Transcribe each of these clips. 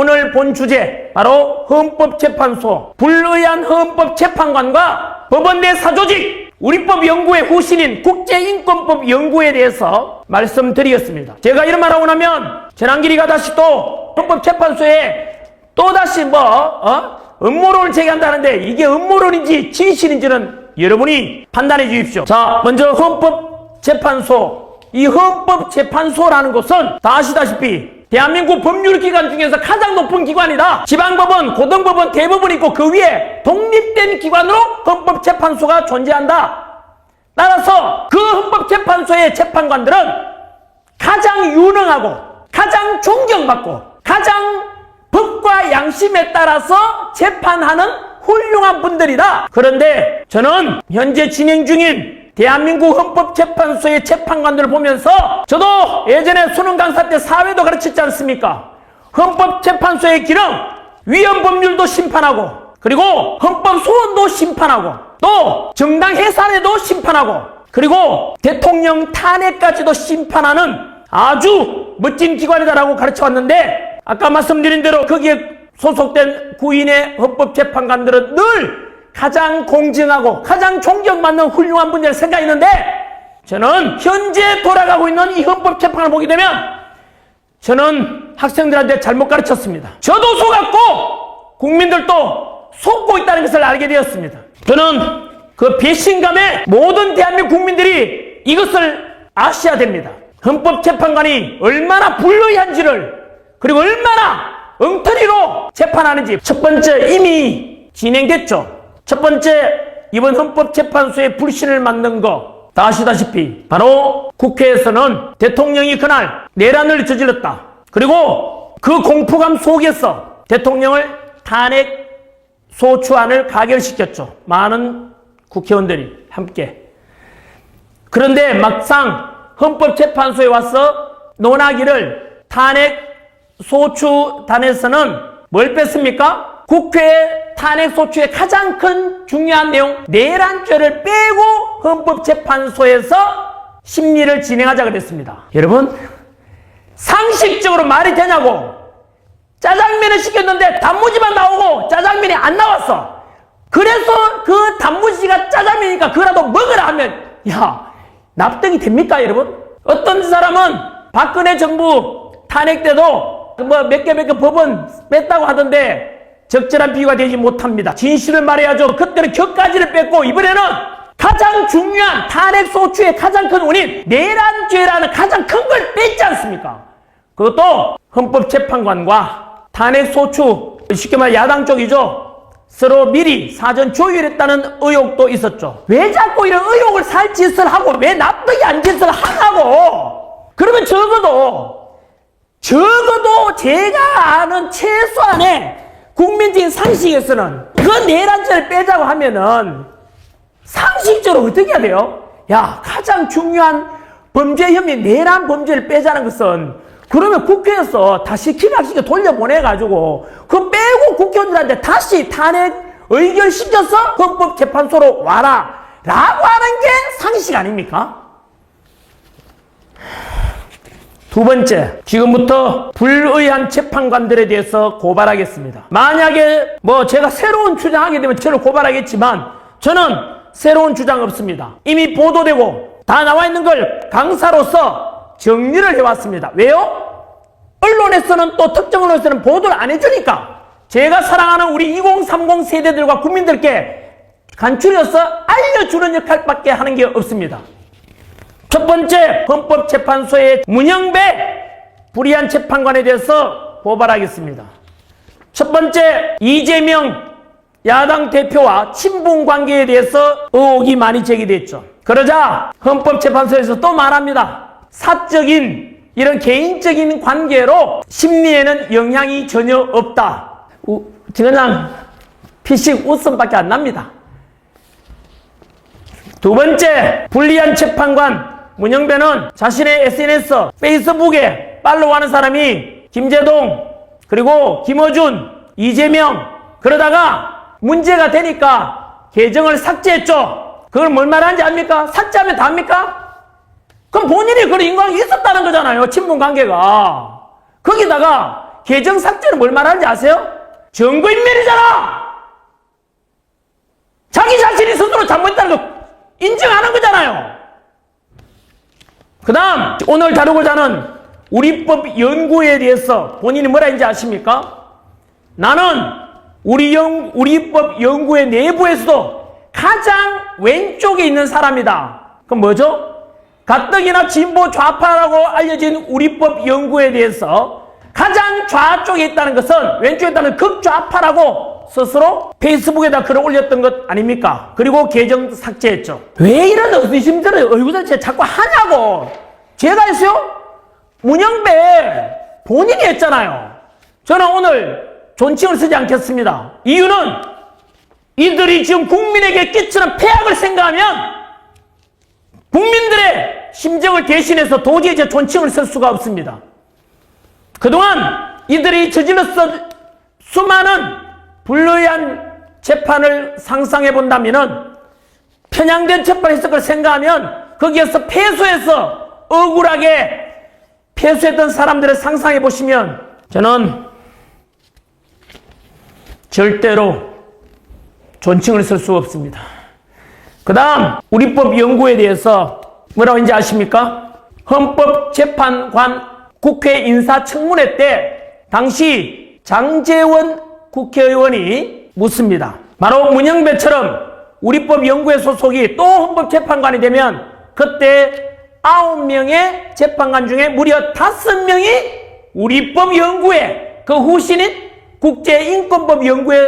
오늘 본 주제 바로 헌법재판소, 불의한 헌법재판관과 법원 내 사조직, 우리법연구회 후신인 국제인권법연구에 대해서 말씀드리겠습니다. 제가 이런 말하고 나면 전한길이가 다시 또 헌법재판소에 또다시 음모론을 제기한다는데 이게 음모론인지 진실인지는 여러분이 판단해 주십시오. 자, 먼저 헌법재판소. 이 헌법재판소라는 것은 다 아시다시피 대한민국 법률기관 중에서 가장 높은 기관이다. 지방법원, 고등법원, 대법원이 있고 그 위에 독립된 기관으로 헌법재판소가 존재한다. 따라서 그 헌법재판소의 재판관들은 가장 유능하고 가장 존경받고 가장 법과 양심에 따라서 재판하는 훌륭한 분들이다. 그런데 저는 현재 진행 중인 대한민국 헌법재판소의 재판관들을 보면서 저도 예전에 수능 강사 때 사회도 가르쳤지 않습니까? 헌법재판소의 기능, 위헌법률도 심판하고 그리고 헌법소원도 심판하고 또 정당 해산에도 심판하고 그리고 대통령 탄핵까지도 심판하는 아주 멋진 기관이다라고 가르쳐왔는데 아까 말씀드린 대로 거기에 소속된 구인의 헌법재판관들은 늘 가장 공정하고 가장 존경받는 훌륭한 분들 생각했는데 저는 현재 돌아가고 있는 이 헌법재판을 보게 되면 저는 학생들한테 잘못 가르쳤습니다. 저도 속았고 국민들도 속고 있다는 것을 알게 되었습니다. 저는 그 배신감에 모든 대한민국 국민들이 이것을 아셔야 됩니다. 헌법재판관이 얼마나 불의한지를 그리고 얼마나 엉터리로 재판하는지 첫 번째 이미 진행됐죠. 첫 번째 이번 헌법재판소의 불신을 만든 거 다 아시다시피 바로 국회에서는 대통령이 그날 내란을 저질렀다. 그리고 그 공포감 속에서 대통령을 탄핵 소추안을 가결시켰죠. 많은 국회의원들이 함께. 그런데 막상 헌법재판소에 와서 논하기를 탄핵 소추단에서는 뭘 뺐습니까? 국회 탄핵소추의 가장 큰 중요한 내용 내란죄를 빼고 헌법재판소에서 심리를 진행하자 그랬습니다. 여러분 상식적으로 말이 되냐고. 짜장면을 시켰는데 단무지만 나오고 짜장면이 안 나왔어. 그래서 그 단무지가 짜장면이니까 그거라도 먹으라 하면 야 납득이 됩니까 여러분? 어떤 사람은 박근혜 정부 탄핵 때도 몇 개 법은 뺐다고 하던데 적절한 비유가 되지 못합니다. 진실을 말해야죠. 그때는 격가지를 뺐고 이번에는 가장 중요한 탄핵소추의 가장 큰 원인 내란죄라는 가장 큰 걸 뺐지 않습니까? 그것도 헌법재판관과 탄핵소추 쉽게 말해 야당 쪽이죠. 서로 미리 사전 조율했다는 의혹도 있었죠. 왜 자꾸 이런 의혹을 살 짓을 하고 왜 납득이 안 짓을 하냐고. 그러면 적어도 제가 아는 최소한의 국민적인 상식에서는 그 내란죄를 빼자고 하면은 상식적으로 어떻게 해야 돼요? 야, 가장 중요한 범죄 혐의 내란 범죄를 빼자는 것은 그러면 국회에서 다시 기각시켜 돌려보내가지고 그 빼고 국회의원들한테 다시 탄핵 의결시켜서 헌법재판소로 와라 라고 하는 게 상식 아닙니까? 두 번째, 지금부터 불의한 재판관들에 대해서 고발하겠습니다. 만약에 제가 새로운 주장하게 되면 저를 고발하겠지만 저는 새로운 주장 없습니다. 이미 보도되고 다 나와 있는 걸 강사로서 정리를 해왔습니다. 왜요? 언론에서는 또 특정 언론에서는 보도를 안 해주니까 제가 사랑하는 우리 2030 세대들과 국민들께 간추려서 알려주는 역할밖에 하는 게 없습니다. 첫 번째, 헌법재판소의 문영배 불의한 재판관에 대해서 고발하겠습니다. 첫 번째, 이재명 야당 대표와 친분 관계에 대해서 의혹이 많이 제기됐죠. 그러자 헌법재판소에서 또 말합니다. 사적인 이런 개인적인 관계로 심리에는 영향이 전혀 없다. 그냥 피식 웃음밖에 안 납니다. 두 번째, 불리한 재판관 문영배는 자신의 SNS, 페이스북에 팔로우하는 사람이 김재동, 그리고 김어준, 이재명 그러다가 문제가 되니까 계정을 삭제했죠. 그걸 뭘 말하는지 압니까? 삭제하면 다 합니까? 그럼 본인이 그런 인간관계가 있었다는 거잖아요. 친분관계가. 거기다가 개정 삭제는 뭘 말하는지 아세요? 증거인멸이잖아. 자기 자신이 스스로 잘못했다는 거 인정하는 거잖아요. 그 다음 오늘 다루고자 하는 우리법 연구에 대해서 본인이 뭐라 했는지 아십니까? 나는 우리법 연구의 내부에서도 가장 왼쪽에 있는 사람이다. 그럼 뭐죠? 가뜩이나 진보 좌파라고 알려진 우리법 연구에 대해서 가장 좌쪽에 있다는 것은 왼쪽에 있다는 극좌파라고 스스로 페이스북에다 글을 올렸던 것 아닙니까? 그리고 계정 삭제했죠. 왜 이런 의심들을 얼굴에 자꾸 하냐고. 제가 했어요? 문영배 본인이 했잖아요. 저는 오늘 존칭을 쓰지 않겠습니다. 이유는 이들이 지금 국민에게 끼치는 폐악을 생각하면 국민들의 심정을 대신해서 도저히 제 존칭을 쓸 수가 없습니다. 그동안 이들이 저질렀던 수많은 불리한 재판을 상상해 본다면 편향된 재판을 했을 걸 생각하면 거기에서 패소해서 억울하게 패소했던 사람들을 상상해 보시면 저는 절대로 존칭을 쓸 수 없습니다. 그 다음 우리법 연구에 대해서 뭐라고 했는지 아십니까? 헌법재판관 국회 인사청문회 때 당시 장제원 국회의원이 묻습니다. 바로 문영배처럼 우리법 연구회 소속이 또 헌법재판관이 되면 그때 9명의 재판관 중에 무려 5명이 우리법 연구회 그 후신인 국제인권법 연구회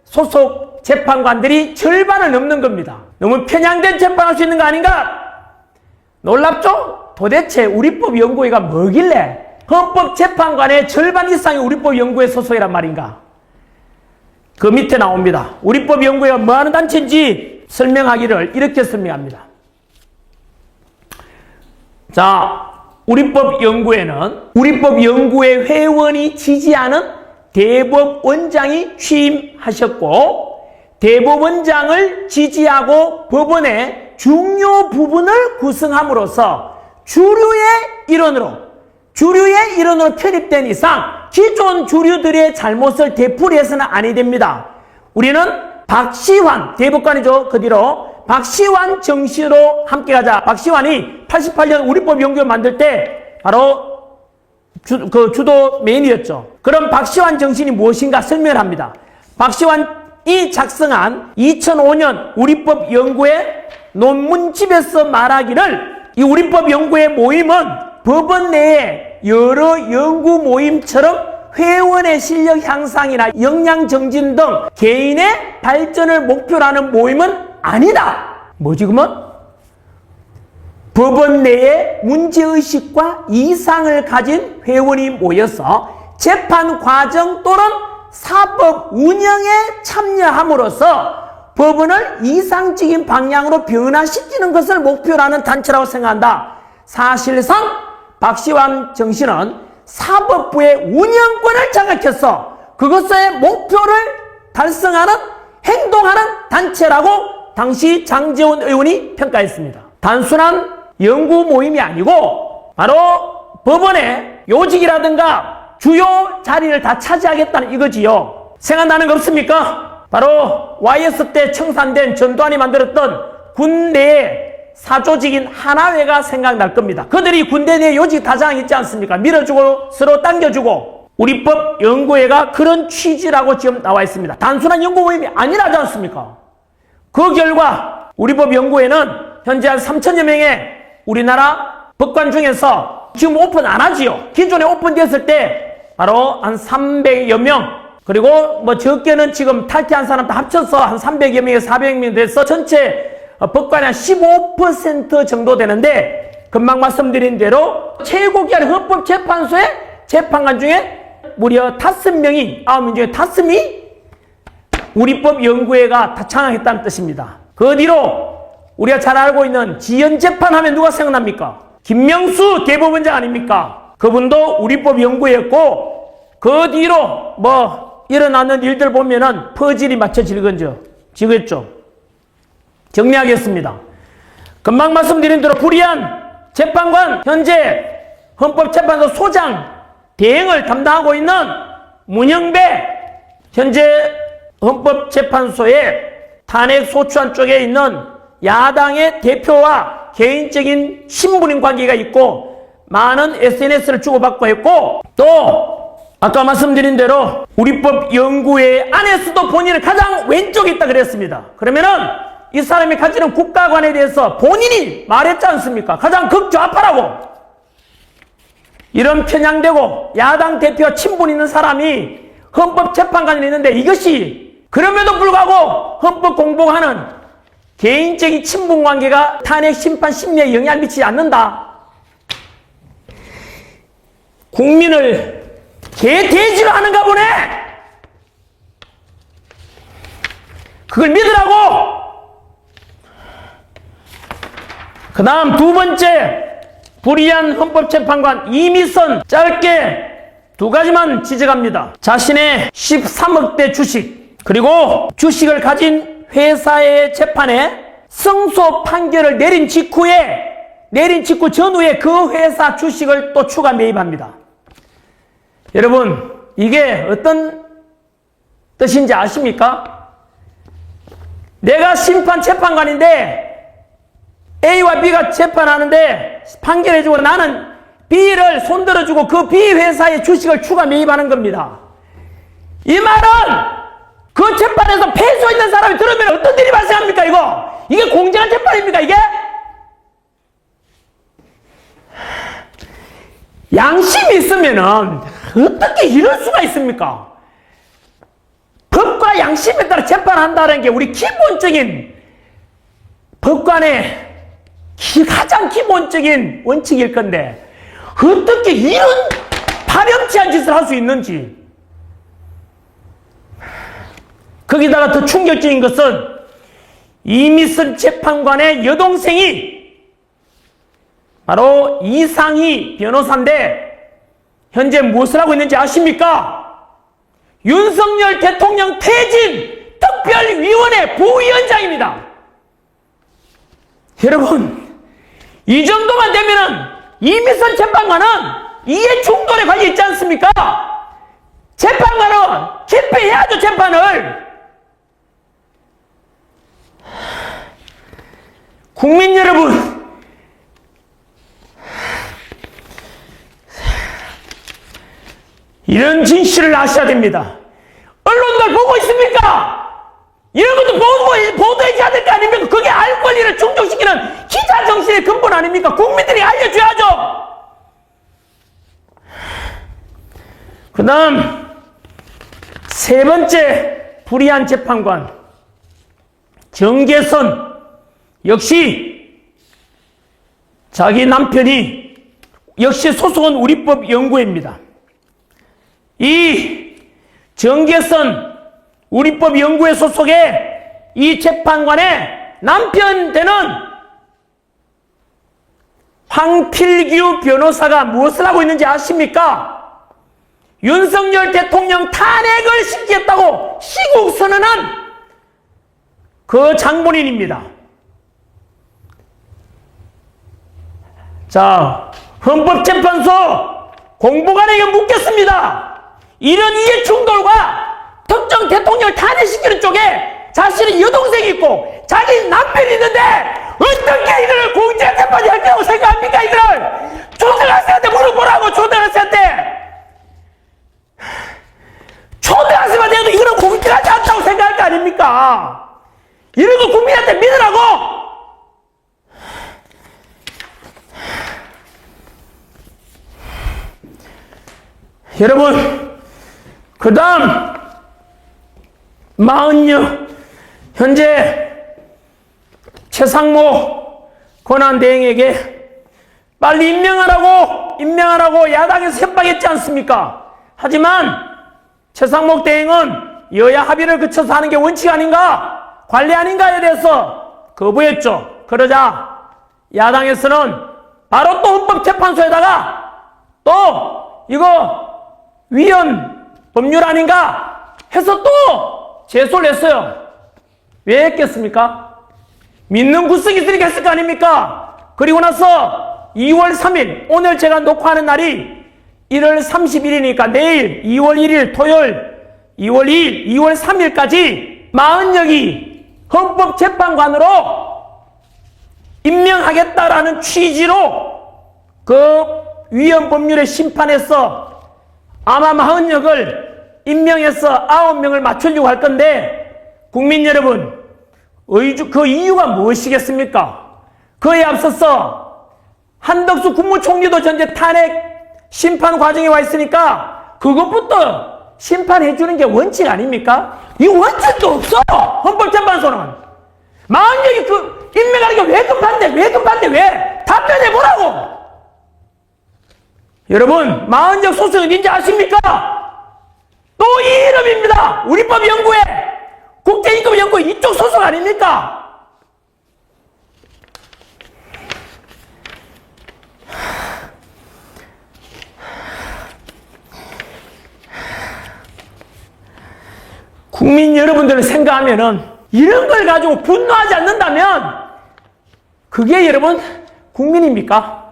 소속 재판관들이 절반을 넘는 겁니다. 너무 편향된 재판할 수 있는 거 아닌가? 놀랍죠? 도대체 우리법 연구회가 뭐길래 헌법재판관의 절반 이상이 우리법 연구회 소속이란 말인가? 그 밑에 나옵니다. 우리법 연구회가 뭐하는 단체인지 설명하기를 이렇게 설명합니다. 자, 우리법 연구회는 우리법 연구회 회원이 지지하는 대법원장이 취임하셨고 대법원장을 지지하고 법원의 중요 부분을 구성함으로써 주류의 일원으로 편입된 이상 기존 주류들의 잘못을 되풀이해서는 아니 됩니다. 우리는 박시환 대법관이죠. 그 뒤로 박시환 정신으로 함께 가자. 박시환이 88년 우리법 연구회 만들 때 바로 주도 메인이었죠. 그럼 박시환 정신이 무엇인가 설명을 합니다. 박시환이 작성한 2005년 우리법 연구회 논문집에서 말하기를 이 우리법 연구회 모임은 법원 내에 여러 연구 모임처럼 회원의 실력 향상이나 역량 정진 등 개인의 발전을 목표로 하는 모임은 아니다. 뭐지 그러면? 법원 내에 문제의식과 이상을 가진 회원이 모여서 재판 과정 또는 사법 운영에 참여함으로써 법원을 이상적인 방향으로 변화시키는 것을 목표로 하는 단체라고 생각한다. 사실상 박시환 정신은 사법부의 운영권을 장악해서 그것의 목표를 달성하는 행동하는 단체라고 당시 장제원 의원이 평가했습니다. 단순한 연구 모임이 아니고 바로 법원의 요직이라든가 주요 자리를 다 차지하겠다는 이거지요. 생각나는 거 없습니까? 바로 YS 때 청산된 전두환이 만들었던 군내의 사조직인 하나회가 생각날 겁니다. 그들이 군대 내 요직 다장 있지 않습니까? 밀어주고 서로 당겨주고 우리법 연구회가 그런 취지라고 지금 나와 있습니다. 단순한 연구 모임이 아니라지 않습니까? 그 결과 우리법 연구회는 현재 한 3천여 명의 우리나라 법관 중에서 지금 오픈 안 하지요. 기존에 오픈되었을 때 바로 한 300여 명 그리고 뭐 적게는 지금 탈퇴한 사람 다 합쳐서 한 300여 명에서 400명 돼서 전체 법관의 한 15% 정도 되는데 금방 말씀드린 대로 최고기한 헌법재판소의 재판관 중에 무려 5명이 9명 중에 5명이 우리법 연구회가 다 창항했다는 뜻입니다. 그 뒤로 우리가 잘 알고 있는 지연재판하면 누가 생각납니까? 김명수 대법원장 아닙니까? 그분도 우리법 연구회였고 그 뒤로 뭐 일어나는 일들 보면은 퍼즐이 맞춰지겠죠. 정리하겠습니다. 금방 말씀드린 대로 불이한 재판관 현재 헌법재판소 소장 대행을 담당하고 있는 문영배 현재 헌법재판소의 탄핵 소추안 쪽에 있는 야당의 대표와 개인적인 신분인 관계가 있고 많은 SNS를 주고받고 했고 또 아까 말씀드린 대로 우리법 연구회 안에서도 본인은 가장 왼쪽에 있다 그랬습니다. 그러면은 이 사람이 가지는 국가관에 대해서 본인이 말했지 않습니까? 가장 극좌파라고. 이런 편향되고 야당 대표와 친분 있는 사람이 헌법재판관에 있는데 이것이 그럼에도 불구하고 헌법 공부하는 개인적인 친분 관계가 탄핵 심판 심리에 영향을 미치지 않는다. 국민을 개돼지로 하는가 보네. 그걸 믿으라고. 그 다음 두 번째 불의한 헌법재판관 이미선 짧게 두 가지만 지적합니다. 자신의 13억대 주식 그리고 주식을 가진 회사의 재판에 승소 판결을 내린 직후 전후에 그 회사 주식을 또 추가 매입합니다. 여러분 이게 어떤 뜻인지 아십니까? 내가 심판 재판관인데 A와 B가 재판하는데 판결해주고 나는 B를 손들어주고 그 B 회사의 주식을 추가 매입하는 겁니다. 이 말은 그 재판에서 패소 있는 사람이 들으면 어떤 일이 발생합니까 이거? 이게 공정한 재판입니까 이게? 양심이 있으면은 어떻게 이럴 수가 있습니까? 법과 양심에 따라 재판한다는 게 우리 기본적인 법관의 가장 기본적인 원칙일 건데 어떻게 이런 파렴치한 짓을 할 수 있는지. 거기다가 더 충격적인 것은 이미선 재판관의 여동생이 바로 이상희 변호사인데 현재 무엇을 하고 있는지 아십니까? 윤석열 대통령 퇴진 특별위원회 부위원장입니다. 여러분 이 정도만 되면은 이미선 재판관은 이해 충돌에 관계 있지 않습니까? 재판관은 기피해야죠 재판을. 국민 여러분 이런 진실을 아셔야 됩니다. 언론들 보고 있습니까? 이런 것도 보도해줘야 될 거 아닙니까? 그게 알 권리를 충족시키는 기자 정신의 근본 아닙니까? 국민들이 알려줘야죠. 그 다음 세 번째 불의한 재판관 정계선 역시 자기 남편이 역시 소속은 우리법 연구회입니다. 이 정계선 우리법 연구회 소속의 이 재판관의 남편 되는 황필규 변호사가 무엇을 하고 있는지 아십니까? 윤석열 대통령 탄핵을 시키겠다고 시국 선언한 그 장본인입니다. 자, 헌법재판소 공보관에게 묻겠습니다. 이런 이해 충돌과 특정 대통령을 탄핵시키는 쪽에 자신의 여동생이 있고 자기 남편이 있는데 어떻게 이들을 공정한 재판이 할 거라고 생각합니까? 이들을 초등학생한테 물어보라고. 초등학생한테도 이거는 공정하지 않다고 생각할 거 아닙니까? 이런 거 국민한테 믿으라고. 여러분 그 다음 40여 현재 최상목 권한대행에게 빨리 임명하라고 야당에서 협박했지 않습니까? 하지만 최상목 대행은 여야 합의를 거쳐서 하는 게 원칙 아닌가? 관례 아닌가에 대해서 거부했죠. 그러자 야당에서는 바로 또 헌법재판소에다가 또 이거 위헌 법률 아닌가 해서 또 제소를 했어요. 왜 했겠습니까? 믿는 구석이 있으니까 했을 거 아닙니까? 그리고 나서 2월 3일 오늘 제가 녹화하는 날이 1월 30일이니까 내일 2월 1일 토요일 2월 2일, 2월 3일까지 40여기 헌법재판관으로 임명하겠다라는 취지로 그 위헌법률의 심판에서 아마 40역을 임명해서 9명을 맞추려고 할 건데 국민 여러분 그 이유가 무엇이겠습니까? 그에 앞서서 한덕수 국무총리도 현재 탄핵 심판 과정에 와 있으니까 그것부터 심판해 주는 게 원칙 아닙니까? 이 원칙도 없어! 헌법재판소는. 40역이 그 임명하는 게 왜 급한데 왜? 답변해 보라고! 여러분 40역 소송이 어딘지 아십니까? 또 이 이름입니다. 우리법연구회 국제임금연구회 이쪽 소송 아닙니까? 국민 여러분들을 생각하면은 이런 걸 가지고 분노하지 않는다면 그게 여러분 국민입니까?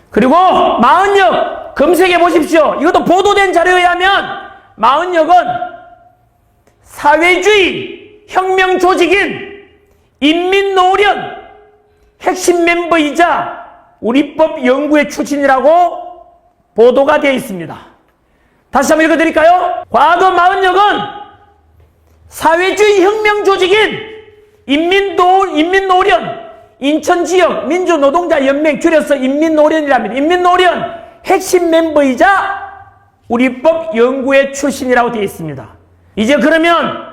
그리고 40역 검색해 보십시오. 이것도 보도된 자료에 의하면 40역은 사회주의 혁명 조직인 인민노련 핵심 멤버이자 우리법 연구회 출신이라고 보도가 되어 있습니다. 다시 한번 읽어드릴까요? 과거 40역은 사회주의 혁명 조직인 인민노련 인천지역 민주노동자연맹 줄여서 인민노련이랍니다. 인민노련 핵심 멤버이자 우리법 연구회 출신이라고 되어 있습니다. 이제 그러면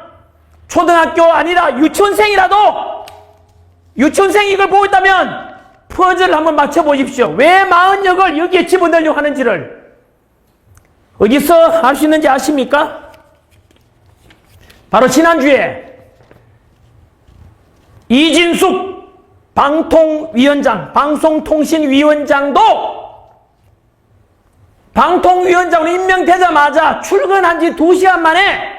초등학교 아니라 유치원생이라도 유치원생이 이걸 보고 있다면 퍼즐을 한번 맞춰보십시오. 왜 40역을 여기에 집어넣으려고 하는지를 어디서 알 수 있는지 아십니까? 바로 지난주에 이진숙 방송통신위원장도 방통위원장으로 임명되자마자 출근한 지 2시간 만에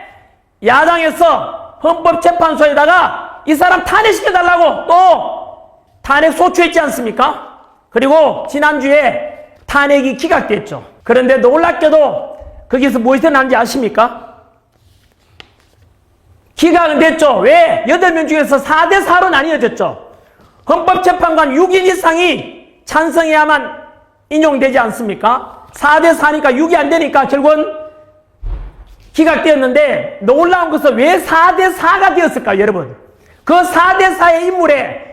야당에서 헌법재판소에다가 이 사람 탄핵시켜달라고 또 탄핵 소추했지 않습니까? 그리고 지난주에 탄핵이 기각됐죠. 그런데 놀랍게도 거기서 무엇이 일어났는지 아십니까? 기각은 됐죠. 왜? 8명 중에서 4대4로 나뉘어졌죠. 헌법재판관 6인 이상이 찬성해야만 인용되지 않습니까? 4대4니까 6이 안 되니까 결국은 기각되었는데 놀라운 것은 왜 4대4가 되었을까요, 여러분? 그 4대4의 인물에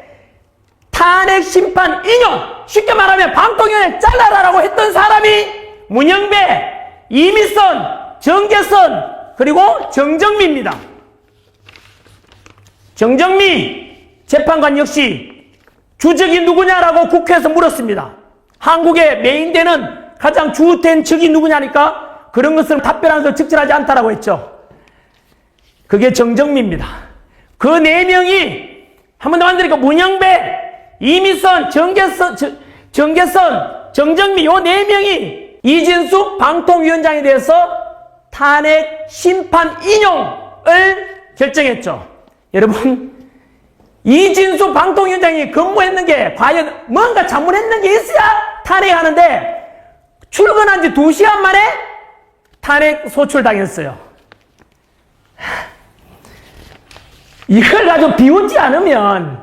탄핵 심판 인용, 쉽게 말하면 방통위원회 잘라라라고 했던 사람이 문영배, 이미선, 정계선, 그리고 정정미입니다. 정정미 재판관 역시 주적이 누구냐라고 국회에서 물었습니다. 한국의 메인되는 가장 주된 적이 누구냐니까 그런 것을 답변하는 것은 적절하지 않다라고 했죠. 그게 정정미입니다. 그 4명이 한 번 더 만드니까 문영배, 이미선, 정계선, 정정미 요 4명이 이진숙 방통위원장에 대해서 탄핵 심판 인용을 결정했죠. 여러분 이진숙 방통위원장이 근무했는 게 과연 뭔가 잘못했는 게 있어야 탄핵하는데 출근한 지 2시간 만에 탄핵 소출당했어요. 이걸 가지고 비웃지 않으면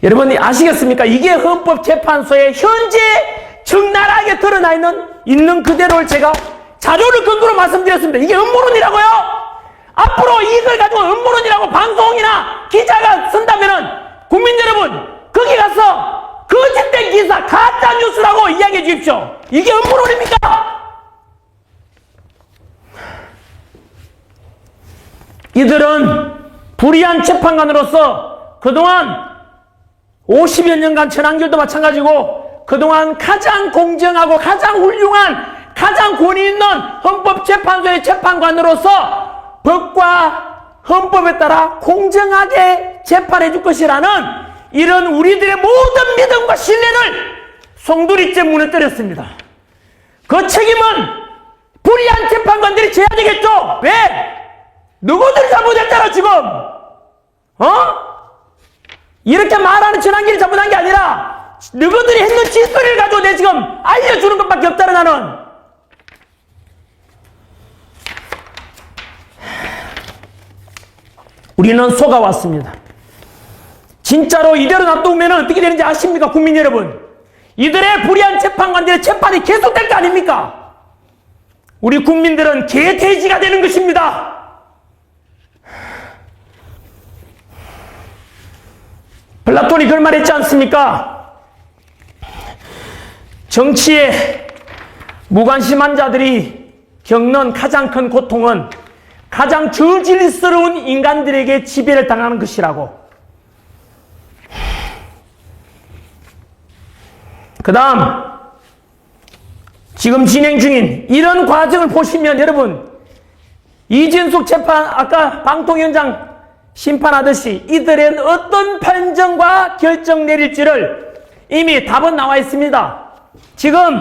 여러분 아시겠습니까? 이게 헌법재판소에 현재 적나라하게 드러나 있는 그대로를 제가 자료를 근거로 말씀드렸습니다. 이게 음모론이라고요? 앞으로 이걸 가지고 음모론이라고 방송이나 기자가 쓴다면은 국민 여러분 거기 가서 거짓된 기사 가짜 뉴스라고 이야기해 주십시오. 이게 음모론입니까? 이들은 불의한 재판관으로서 그동안 50여 년간 전한결도 마찬가지고 그동안 가장 공정하고 가장 훌륭한 가장 권위 있는 헌법재판소의 재판관으로서 법과 헌법에 따라 공정하게 재판해 줄 것이라는 이런 우리들의 모든 믿음과 신뢰를 송두리째 무너뜨렸습니다. 그 책임은 불의한 재판관들이 져야 되겠죠? 왜? 누구들이 잘못했잖아 지금. 이렇게 말하는 전환기를 잘못한 게 아니라 너희들이 했는 짓거리를 가지고 내 지금 알려주는 것밖에 없다는 나는. 우리는 속아왔습니다. 진짜로 이대로 놔두면 어떻게 되는지 아십니까, 국민 여러분? 이들의 불의한 재판관들의 재판이 계속될 거 아닙니까? 우리 국민들은 개돼지가 되는 것입니다. 플라톤이 그런 말 했지 않습니까? 정치에 무관심한 자들이 겪는 가장 큰 고통은 가장 저질스러운 인간들에게 지배를 당하는 것이라고. 그 다음 지금 진행 중인 이런 과정을 보시면 여러분, 이진숙 재판 아까 방통위원장 심판하듯이 이들은 어떤 판정과 결정 내릴지를 이미 답은 나와 있습니다. 지금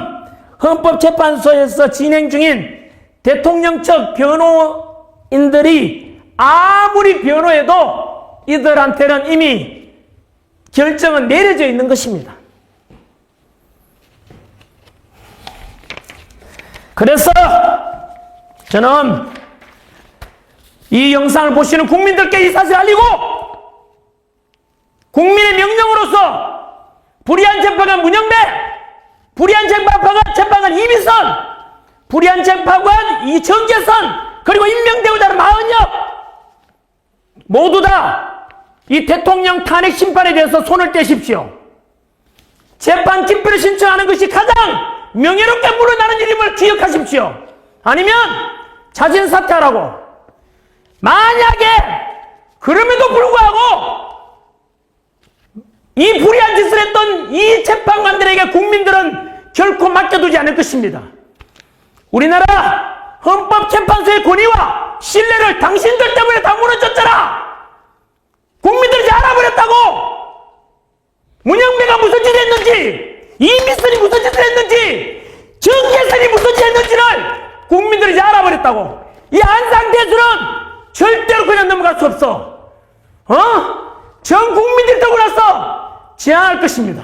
헌법재판소에서 진행 중인 대통령 측 변호인들이 아무리 변호해도 이들한테는 이미 결정은 내려져 있는 것입니다. 그래서 저는 이 영상을 보시는 국민들께 이 사실을 알리고 국민의 명령으로서 불의한 재판관 문영배, 불의한 재판관 이미선, 불의한 재판관 이정재선, 그리고 임명되고자 하는 마흔역 모두 다 이 대통령 탄핵 심판에 대해서 손을 떼십시오. 재판 기피를 신청하는 것이 가장 명예롭게 물러나는 일임을 기억하십시오. 아니면 자진 사퇴하라고. 만약에 그럼에도 불구하고 이 불의한 짓을 했던 이 재판관들에게 국민들은 결코 맡겨두지 않을 것입니다. 우리나라 헌법재판소의 권위와 신뢰를 당신들 때문에 다 무너졌잖아. 국민들이 이제 알아버렸다고. 문영배가 무슨 짓을 했는지, 이미선이 무슨 짓을 했는지, 정계선이 무슨 짓을 했는지를 국민들이 이제 알아버렸다고. 이 한 상태에서는 절대로 그냥 넘어갈 수 없어. 전 국민들이 떠고 나서 제안할 것입니다.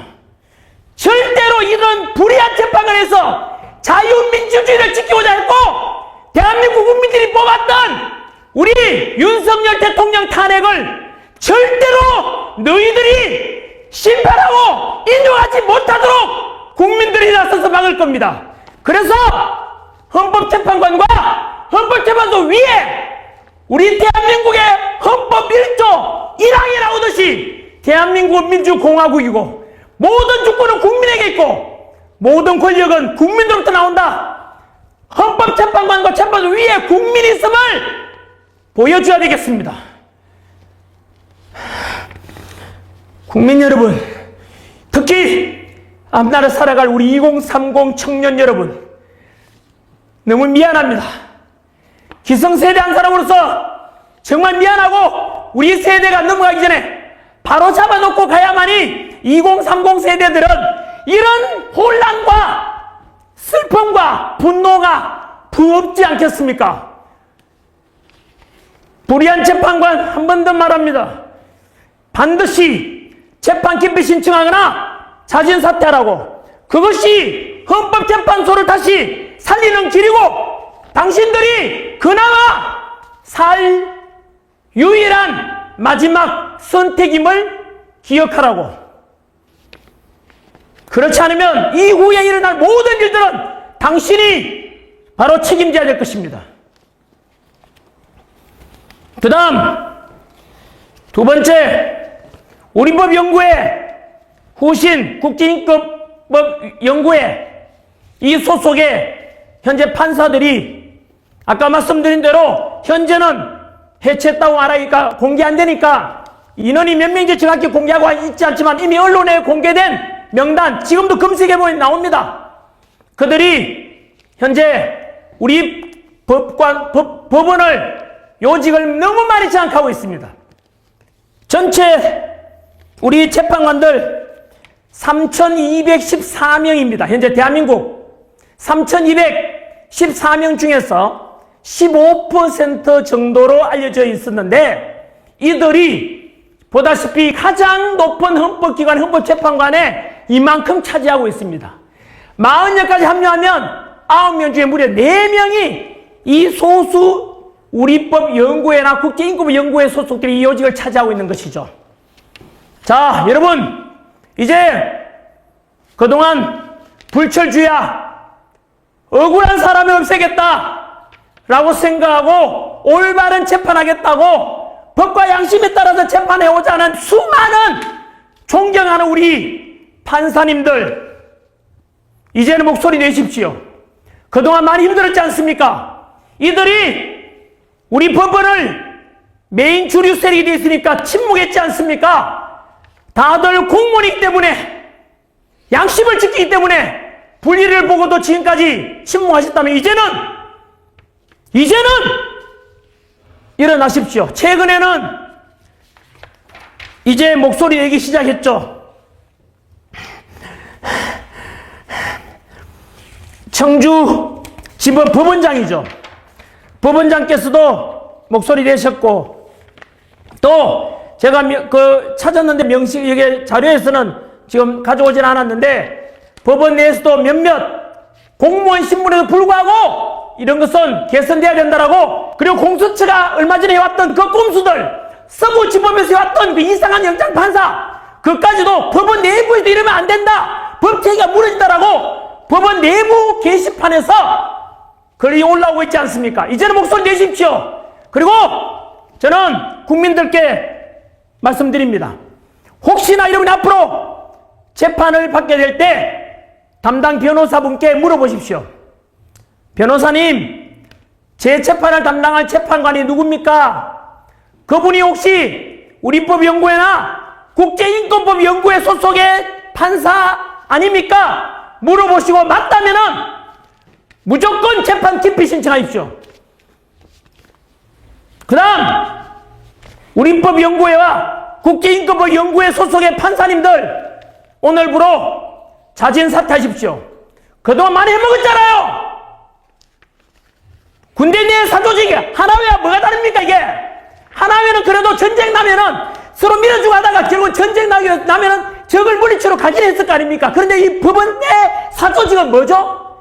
절대로 이런 불의한 재판관에서 자유민주주의를 지키고자 했고, 대한민국 국민들이 뽑았던 우리 윤석열 대통령 탄핵을 절대로 너희들이 심판하고 인용하지 못하도록 국민들이 나서서 막을 겁니다. 그래서 헌법재판관과 헌법재판소 위에 우리 대한민국의 헌법 1조 1항에 나오듯이 대한민국 민주공화국이고 모든 주권은 국민에게 있고 모든 권력은 국민으로부터 나온다. 헌법재판관과 재판소 위에 국민이 있음을 보여줘야 되겠습니다. 국민 여러분, 특히 앞날을 살아갈 우리 2030 청년 여러분, 너무 미안합니다. 기성세대 한 사람으로서 정말 미안하고 우리 세대가 넘어가기 전에 바로 잡아놓고 가야만이 2030 세대들은 이런 혼란과 슬픔과 분노가 부없지 않겠습니까? 불의한 재판관 한 번 더 말합니다. 반드시 재판 기피 신청하거나 자진 사퇴하라고. 그것이 헌법재판소를 다시 살리는 길이고 당신들이 그나마 살 유일한 마지막 선택임을 기억하라고. 그렇지 않으면 이후에 일어날 모든 일들은 당신이 바로 책임져야 될 것입니다. 그 다음 두 번째, 우리 법연구회 후신 국제인권법연구회 이 소속의 현재 판사들이 아까 말씀드린 대로 현재는 해체했다고 말하니까 공개 안 되니까 인원이 몇 명인지 정확히 공개하고 있지 않지만 이미 언론에 공개된 명단 지금도 검색해보면 나옵니다. 그들이 현재 우리 법원을 요직을 너무 많이 장악하고 있습니다. 전체 우리 재판관들 3,214명입니다. 현재 대한민국 3,214명 중에서 15% 정도로 알려져 있었는데 이들이 보다시피 가장 높은 헌법기관 헌법재판관에 이만큼 차지하고 있습니다. 40명까지 합류하면 9명 중에 무려 4명이 이 소수 우리법 연구회나 국제인권법 연구회 소속들이 이 요직을 차지하고 있는 것이죠. 자, 여러분, 이제 그동안 불철주야, 억울한 사람을 없애겠다 라고 생각하고 올바른 재판하겠다고 법과 양심에 따라서 재판해오자는 수많은 존경하는 우리 판사님들, 이제는 목소리 내십시오. 그동안 많이 힘들었지 않습니까? 이들이 우리 법원을 메인 주류 세력이 되어 있으니까 침묵했지 않습니까? 다들 공무원이기 때문에, 양심을 지키기 때문에 불의를 보고도 지금까지 침묵하셨다면 이제는 일어나십시오. 최근에는 이제 목소리 내기 시작했죠. 청주 지법 법원장이죠. 법원장께서도 목소리 내셨고, 또 제가 찾았는데 명식 이게 자료에서는 지금 가져오진 않았는데 법원 내에서도 몇몇 공무원 신분에도 불구하고 이런 것은 개선돼야 된다라고, 그리고 공수처가 얼마 전에 해왔던 그 꼼수들, 서부지법에서 해왔던 그 이상한 영장판사, 그까지도 법원 내부에도 이러면 안 된다, 법체계가 무너진다라고 법원 내부 게시판에서 글이 올라오고 있지 않습니까? 이제는 목소리 내십시오. 그리고 저는 국민들께 말씀드립니다. 혹시나 이러면 앞으로 재판을 받게 될 때 담당 변호사분께 물어보십시오. 변호사님, 제 재판을 담당할 재판관이 누굽니까? 그분이 혹시 우리법연구회나 국제인권법연구회 소속의 판사 아닙니까? 물어보시고 맞다면은 무조건 재판 기피 신청하십시오. 그 다음 우리법연구회와 국제인권법연구회 소속의 판사님들, 오늘부로 자진 사퇴하십시오. 그동안 많이 해먹었잖아요. 군대 내 사조직이 하나회와 뭐가 다릅니까? 이게 하나회는 그래도 전쟁 나면은 서로 밀어주고 하다가 결국 전쟁 나면은 적을 물리치러 가긴 했을 거 아닙니까? 그런데 이 법원 내 사조직은 뭐죠?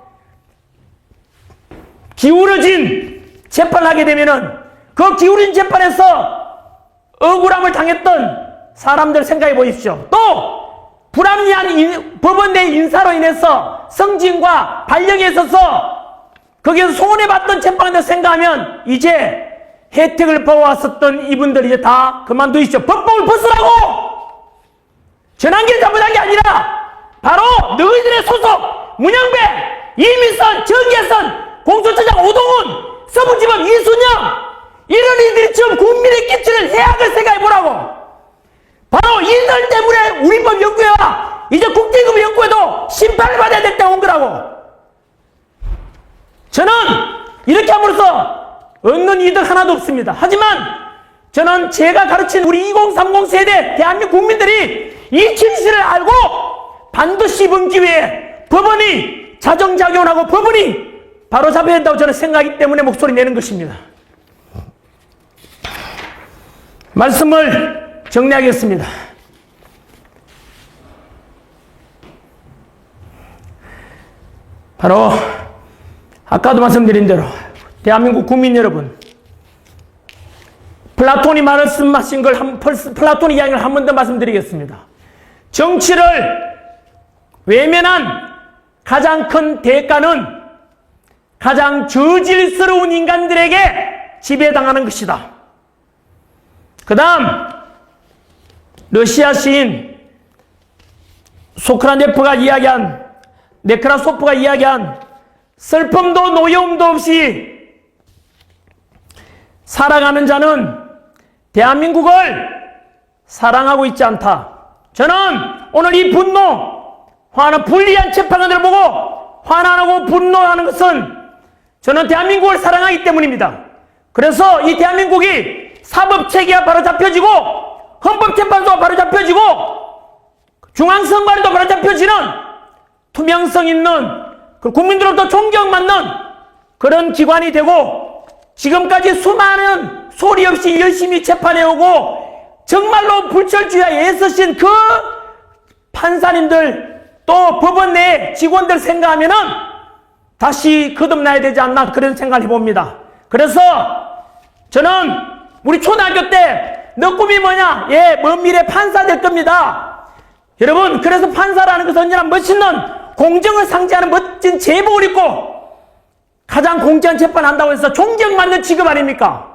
기울어진 재판을 하게 되면은 그 기울어진 재판에서 억울함을 당했던 사람들 생각해 보십시오. 또 불합리한 법원 내 인사로 인해서 성징과 발령에 있어서 거기에서 손해봤던 재판을 생각하면 이제 혜택을 보아왔었던 이분들 이제 다 그만두십시오. 법복을 벗으라고! 전환기를 잘못한 게 아니라 바로 너희들의 소속 문영배, 이민선, 정계선, 공수처장 오동훈, 서부지법 이순영, 이런 이들이 지금 국민에 끼치는 해악을 생각해보라고. 바로 이들 때문에 우리법 연구회와 이제 국제인권 연구회도 심판을 받아야 될 때가 온 거라고. 저는 이렇게 함으로써 얻는 이득 하나도 없습니다. 하지만 저는 제가 가르친 우리 2030 세대 대한민국 국민들이 이 진실을 알고 반드시 이번 기회에 법원이 자정작용하고 법원이 바로잡아야 된다고 저는 생각하기 때문에 목소리 내는 것입니다. 말씀을 정리하겠습니다. 바로 아까도 말씀드린 대로 대한민국 국민 여러분, 플라톤이 말씀하신 걸 플라톤 이야기를 한 번 더 말씀드리겠습니다. 정치를 외면한 가장 큰 대가는 가장 저질스러운 인간들에게 지배당하는 것이다. 그 다음 러시아 시인 네크라소프가 이야기한 슬픔도 노여움도 없이 살아가는 자는 대한민국을 사랑하고 있지 않다. 저는 오늘 이 화나 불리한 재판관들을 보고 화나고 분노하는 것은 저는 대한민국을 사랑하기 때문입니다. 그래서 이 대한민국이 사법체계가 바로 잡혀지고 헌법재판소가 바로 잡혀지고 중앙선관위도 바로 잡혀지는 투명성 있는 국민들로부터 존경받는 그런 기관이 되고 지금까지 수많은 소리 없이 열심히 재판해오고 정말로 불철주야 애쓰신 그 판사님들 또 법원 내 직원들 생각하면은 다시 거듭나야 되지 않나 그런 생각을 해봅니다. 그래서 저는 우리 초등학교 때 너 꿈이 뭐냐? 예, 먼 미래 판사 될 겁니다. 여러분, 그래서 판사라는 것은 언제나 멋있는 공정을 상징하는 멋진 제복을 입고 가장 공정한 재판한다고 해서 존경받는 직업 아닙니까?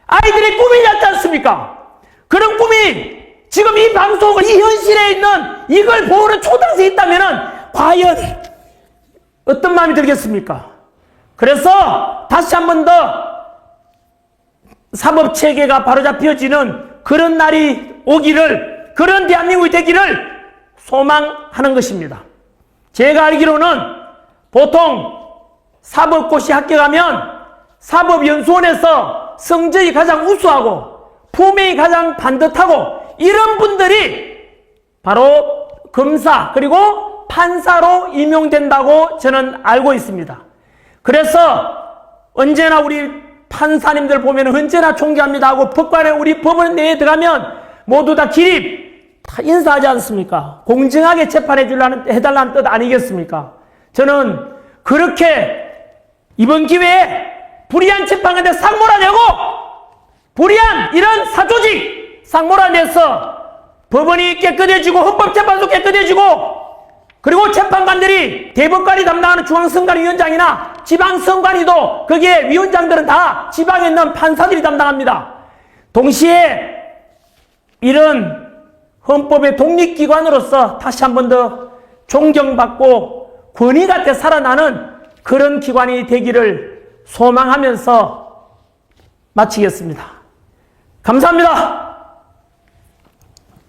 아이들의 꿈이 있지 않습니까? 그런 꿈이 지금 이 방송을 이 현실에 있는 이걸 보는 초등생이 있다면은 과연 어떤 마음이 들겠습니까? 그래서 다시 한 번 더 사법체계가 바로잡혀지는 그런 날이 오기를, 그런 대한민국이 되기를 소망하는 것입니다. 제가 알기로는 보통 사법고시 합격하면 사법연수원에서 성적이 가장 우수하고 품행이 가장 반듯하고 이런 분들이 바로 검사 그리고 판사로 임용된다고 저는 알고 있습니다. 그래서 언제나 우리 판사님들 보면 언제나 존경합니다 하고 법관에 우리 법원 내에 들어가면 모두 다 기립 다 인사하지 않습니까? 공정하게 해달라는 뜻 아니겠습니까? 저는 그렇게 이번 기회에 불의한 재판관들 상 몰아내고 불의한 이런 사조직 상 몰아내서 법원이 깨끗해지고 헌법재판소 깨끗해지고 그리고 재판관들이 대법관이 담당하는 중앙선관위원장이나 지방선관위도 거기에 위원장들은 다 지방에 있는 판사들이 담당합니다. 동시에 이런 헌법의 독립기관으로서 다시 한 번 더 존경받고 권위같이 살아나는 그런 기관이 되기를 소망하면서 마치겠습니다. 감사합니다.